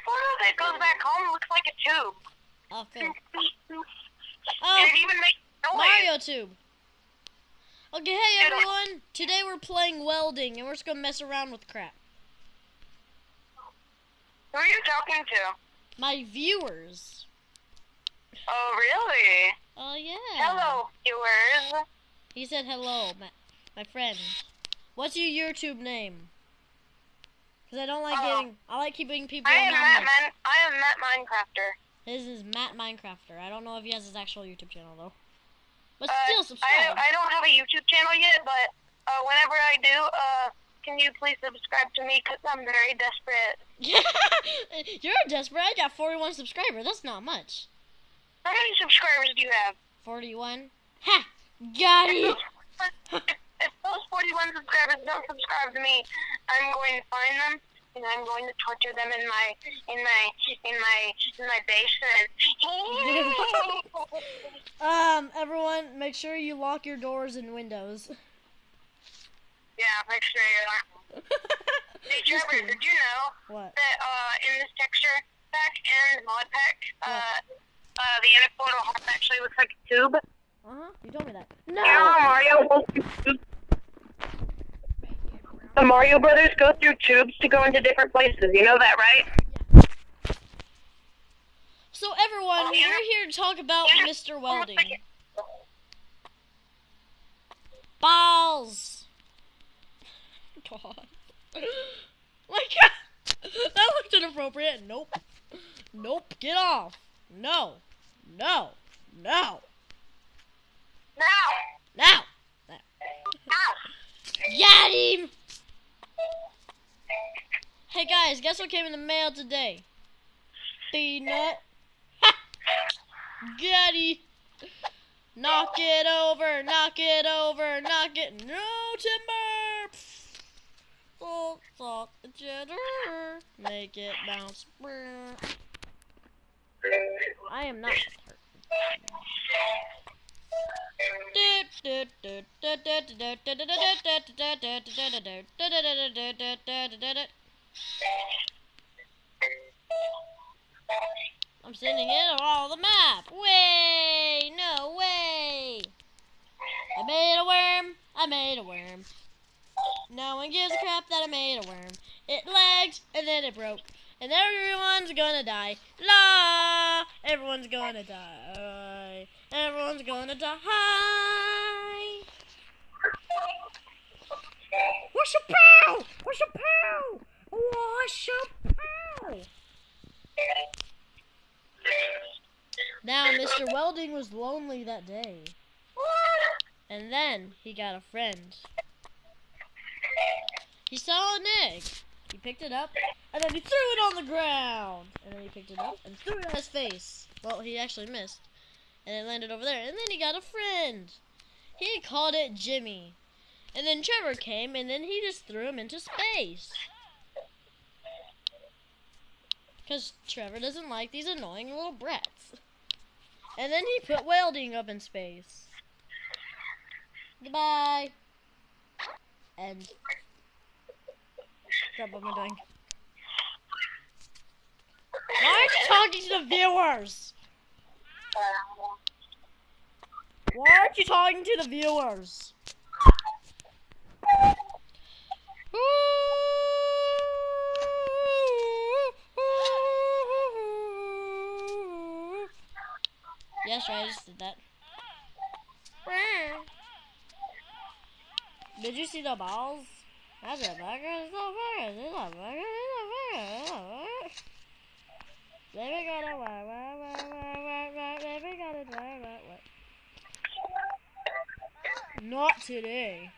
portal that goes back home looks like a tube. Oh, cool. And it even makes noise. Mario tube. Okay, hey everyone. Today we're playing welding, and we're just gonna mess around with crap. Who are you talking to? My viewers. Oh, really? Oh, yeah. Hello, viewers. He said hello, my friend. What's your YouTube name? Because I don't like I like keeping people anonymous. I am Matt Minecrafter. His is Matt Minecrafter. I don't know if he has his actual YouTube channel, though. But still, subscribe. I don't have a YouTube channel yet, but whenever I do, can you please subscribe to me? Because I'm very desperate. You're desperate. I got 41 subscribers. That's not much. How many subscribers do you have? 41. Ha! Got it! If those 41 subscribers don't subscribe to me, I'm going to find them and I'm going to torture them in my basement. Everyone, make sure you lock your doors and windows. Yeah, make sure you're not. Hey Trevor, did you know that in this texture pack and mod pack, the inner portal actually looks like a tube? You told me that. No! The Mario Brothers go through tubes to go into different places. You know that, right? Yeah. So everyone, we're here to talk about Mr. Welding. Balls! God. My God! That looked inappropriate. Nope. Nope. Get off. No. No. No. Now. Got him! Hey guys, guess what came in the mail today? Peanut. Ha! Got him! Knock it over, knock it over, knock it. No timber! Salt, salt, cheddar. Make it bounce. I am not hurt. I'm sending it all the map. Way! No way! I made a worm. I made a worm. No one gives a crap that I made a worm. It lagged and then it broke. And everyone's gonna die. La! Everyone's gonna die. Everyone's gonna die. What's your pow? What's your pow? What's your pow? Now, Mr. Welding was lonely that day. And then he got a friend. He saw an egg. He picked it up, and then he threw it on the ground. And then he picked it up and threw it at his face. Well, he actually missed. And it landed over there. And then he got a friend. He called it Jimmy. And then Trevor came, and then he just threw him into space. Because Trevor doesn't like these annoying little brats. And then he put Welding up in space. Goodbye. And... Crap, what am I doing? Why aren't you talking to the viewers? Why aren't you talking to the viewers? Yes, right, I just did that. Did you see the balls? That's a burger. It's a burger. It's a burger. It's a burger. Baby got it. Baby got it. Not today.